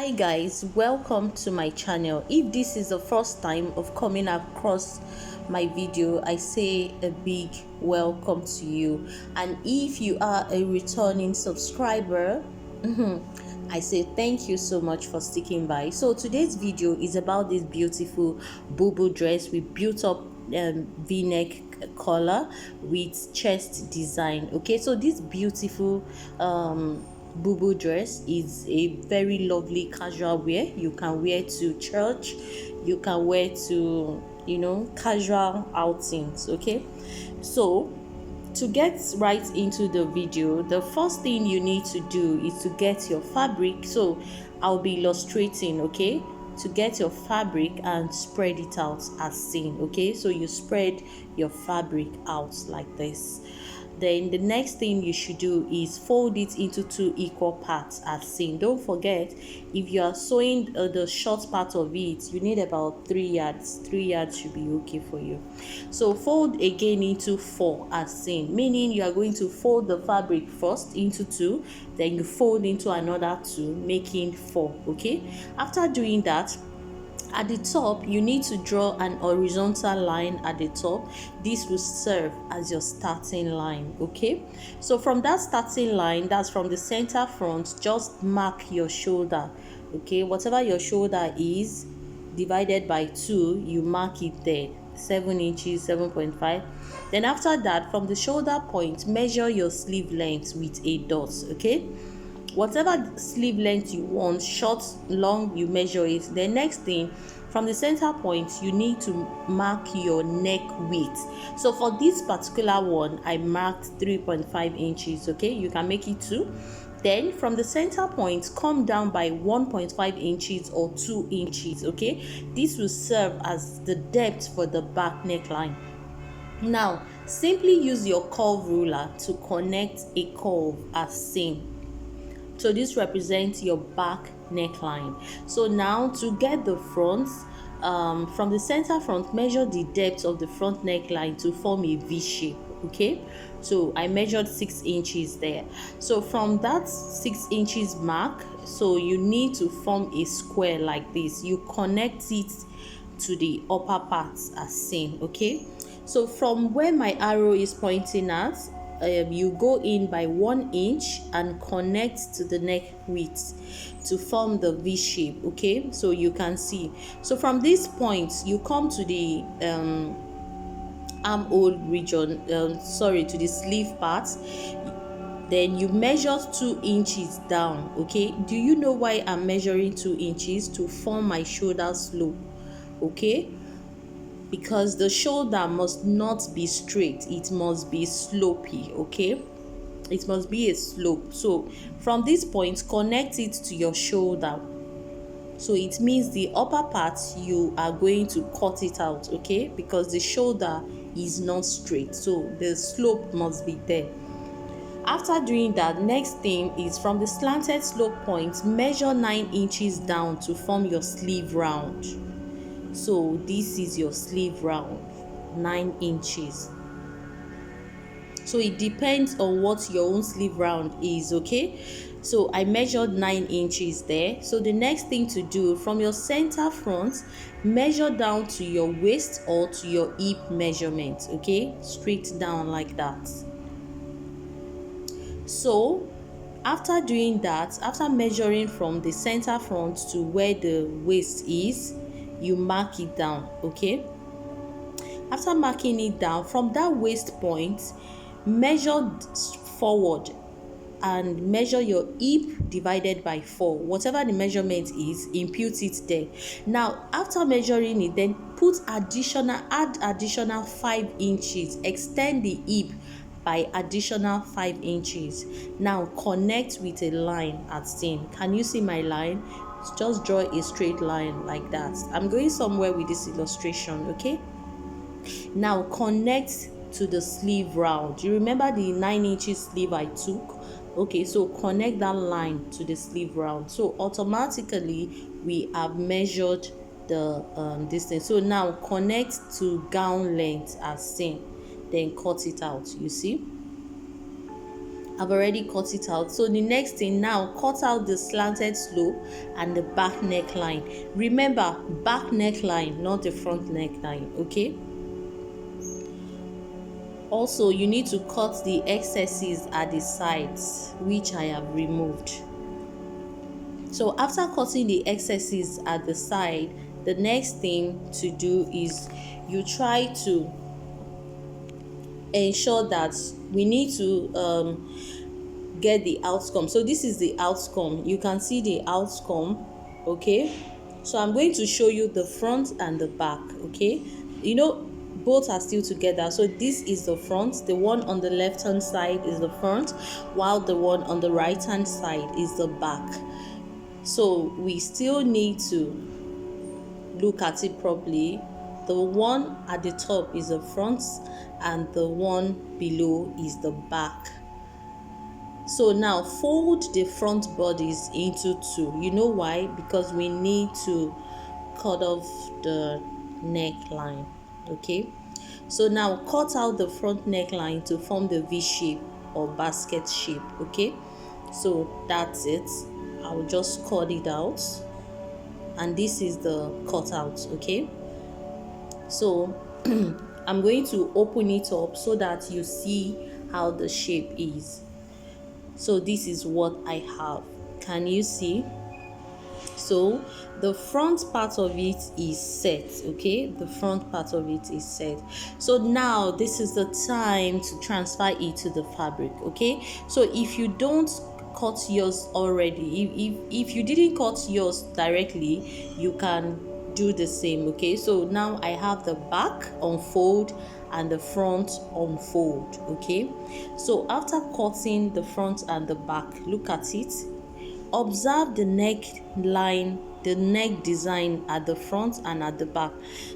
Hi guys, welcome to my channel. If this is the first time of coming across my video, I say a big welcome to you. And if you are a returning subscriber, I say thank you so much for sticking by. So today's video is about this beautiful Bubu dress with built up v-neck collar with chest design. Okay, so this beautiful Bubu dress is a very lovely casual wear. You can wear to church, you can wear to casual outings. Okay, so to get right into the video, the first thing you need to do is to get your fabric. So I'll be illustrating, okay, to get your fabric and spread it out as seen. Okay, so you spread your fabric out like this. Then the next thing you should do is fold it into 2 equal parts as seen. Don't forget, if you are sewing the short part of it, you need about 3 yards. 3 yards should be okay for you. So fold again into 4 as seen, meaning you are going to fold the fabric first into 2, then you fold into another 2, making 4. Okay, after doing that, at the top you need to draw an horizontal line at the top. This will serve as your starting line. Okay, so from that starting line, that's from the center front, just mark your shoulder. Okay, whatever your shoulder is divided by 2, you mark it there, 7 inches, 7.5. Then after that, from the shoulder point, measure your sleeve length with a dot. Okay, whatever sleeve length you want, short, long, you measure it. The next thing, from the center point, you need to mark your neck width. So for this particular one, I marked 3.5 inches. Okay, you can make it 2. Then from the center point, come down by 1.5 inches or 2 inches. Okay, this will serve as the depth for the back neckline. Now simply use your curve ruler to connect a curve as seen. So this represents your back neckline. So now to get the front, from the center front, measure the depth of the front neckline to form a V shape. Okay, so I measured 6 inches there. So from that 6 inches mark, so you need to form a square like this. You connect it to the upper parts as seen. Okay, so from where my arrow is pointing at, you go in by 1 inch and connect to the neck width to form the V shape. Okay, so you can see, so from this point you come to the armhole region, to the sleeve part. Then you measure 2 inches down. Okay, do you know why I'm measuring 2 inches? To form my shoulder slope. Okay, because the shoulder must not be straight, it must be slopey. Okay, it must be a slope. So from this point, connect it to your shoulder. So it means the upper part, you are going to cut it out. Okay, because the shoulder is not straight, so the slope must be there. After doing that, next thing is from the slanted slope point, measure 9 inches down to form your sleeve round. So this is your sleeve round, 9 inches. So it depends on what your own sleeve round is. Okay, so I measured 9 inches there. So the next thing to do, from your center front, measure down to your waist or to your hip measurement. Okay, straight down like that. So after doing that, after measuring from the center front to where the waist is, you mark it down. Okay, after marking it down, from that waist point, measure forward and measure your hip divided by 4. Whatever the measurement is, impute it there. Now after measuring it, then add additional 5 inches, extend the hip by additional 5 inches. Now connect with a line at seen. Can you see my line? Just draw a straight line like that. I'm going somewhere with this illustration. Okay, now connect to the sleeve round. You remember the 9 inches sleeve I took? Okay, so connect that line to the sleeve round. So automatically we have measured the distance. So now connect to gown length as seen, then cut it out. You see, I've already cut it out. So the next thing now, cut out the slanted slope and the back neckline. Remember, back neckline, not the front neckline, okay? Also, you need to cut the excesses at the sides, which I have removed. So after cutting the excesses at the side, the next thing to do is you try to ensure that we need to get the outcome. So this is the outcome. You can see the outcome, okay? So I'm going to show you the front and the back, okay? You know, both are still together. So this is the front. The one on the left hand side is the front, while the one on the right hand side is the back. So we still need to look at it properly. The one at the top is the front and the one below is the back. So now fold the front bodies into two. You know why? Because we need to cut off the neckline, okay? So now cut out the front neckline to form the V shape or basket shape, okay? So that's it. I'll just cut it out, and this is the cutout, okay? So I'm going to open it up so that you see how the shape is. So this is what I have. Can you see? So the front part of it is set, okay? The front part of it is set. So now this is the time to transfer it to the fabric, okay? So if you don't cut yours already, if you didn't cut yours directly, you can do the same, okay? So now I have the back unfold and the front unfold, okay? So after cutting the front and the back, look at it. Observe the neck line, the neck design at the front and at the back.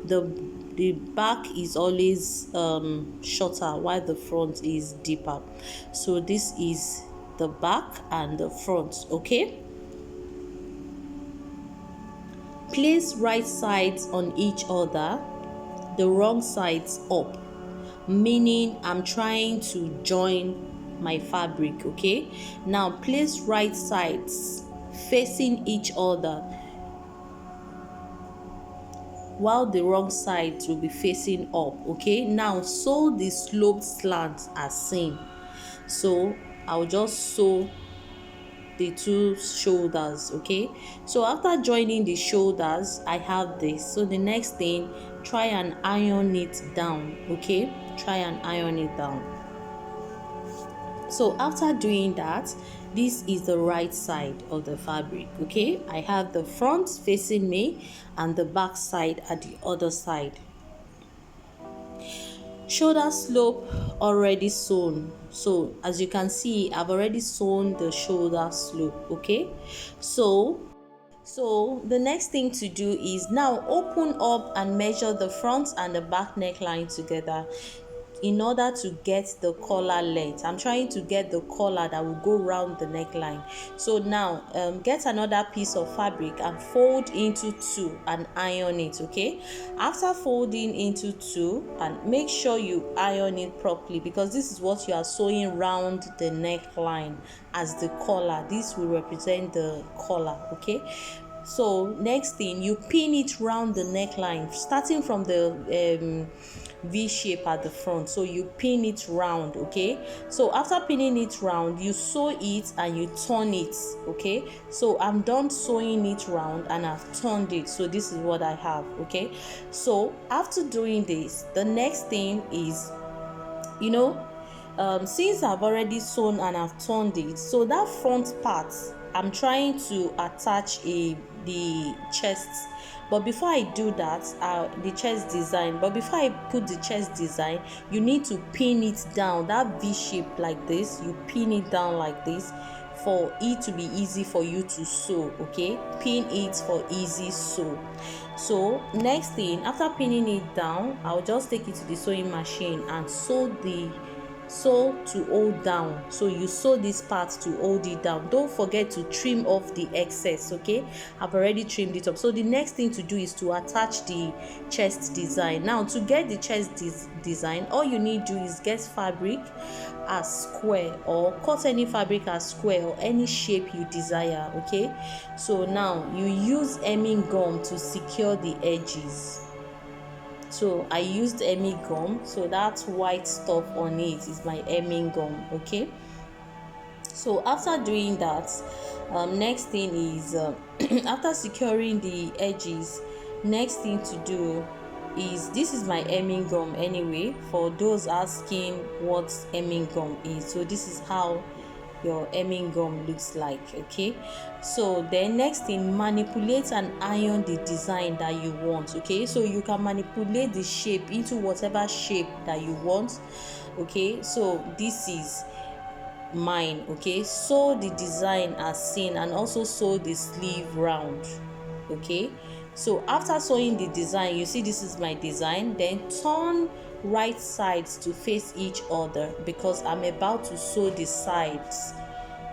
The back is always shorter while the front is deeper. So this is the back and the front, okay? Place right sides on each other, the wrong sides up, meaning I'm trying to join my fabric, okay? Now place right sides facing each other while the wrong sides will be facing up, okay? Now sew the sloped slants as seen. So I'll just sew the two shoulders, okay? So after joining the shoulders, I have this. So the next thing, try and iron it down, okay? Try and iron it down. So after doing that, this is the right side of the fabric, okay? I have the front facing me and the back side at the other side. Shoulder slope already sewn. So as you can see, I've already sewn the shoulder slope, okay? So the next thing to do is now open up and measure the front and the back neckline together in order to get the collar length. I'm trying to get the collar that will go around the neckline. So now get another piece of fabric and fold into two and iron it, okay? After folding into two, and make sure you iron it properly, because this is what you are sewing around the neckline as the collar. This will represent the collar, okay? So next thing, you pin it round the neckline starting from the V shape at the front. So you pin it round, okay? So after pinning it round, you sew it and you turn it, okay? So I'm done sewing it round and I've turned it. So this is what I have, okay? So after doing this, the next thing is, you know, since I've already sewn and I've turned it, so that front part, I'm trying to attach the chest. But before I do that, the chest design, but before I put the chest design, you need to pin it down, that V shape like this. You pin it down like this for it to be easy for you to sew, okay? Pin it for easy sew. So next thing, after pinning it down, I'll just take it to the sewing machine and sew the sew to hold down. So you sew this part to hold it down. Don't forget to trim off the excess. Okay, I've already trimmed it up. So the next thing to do is to attach the chest design. Now to get the chest design, all you need to do is get fabric as square, or cut any fabric as square, or any shape you desire. Okay, so now you use hemming gum to secure the edges. So I used hemming gum, so that white stuff on it is my hemming gum. Okay, so after doing that, next thing is after securing the edges, next thing to do is, this is my hemming gum anyway, for those asking what hemming gum is. So this is how your hemming gum looks like. Okay, so then next thing, manipulate and iron the design that you want. Okay, so you can manipulate the shape into whatever shape that you want. Okay, so this is mine. Okay, sew the design as seen, and also sew the sleeve round. Okay, so after sewing the design, you see this is my design, then turn right sides to face each other, because I'm about to sew the sides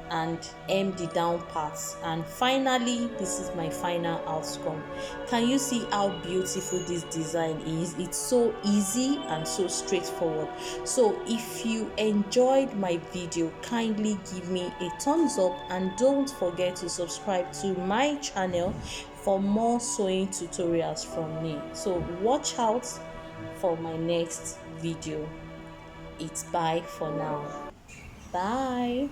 and hem the down parts. And finally, this is my final outcome. Can you see how beautiful this design is? It's so easy and so straightforward. So if you enjoyed my video, kindly give me a thumbs up, and don't forget to subscribe to my channel for more sewing tutorials from me. So watch out for my next video. It's bye for now. Bye.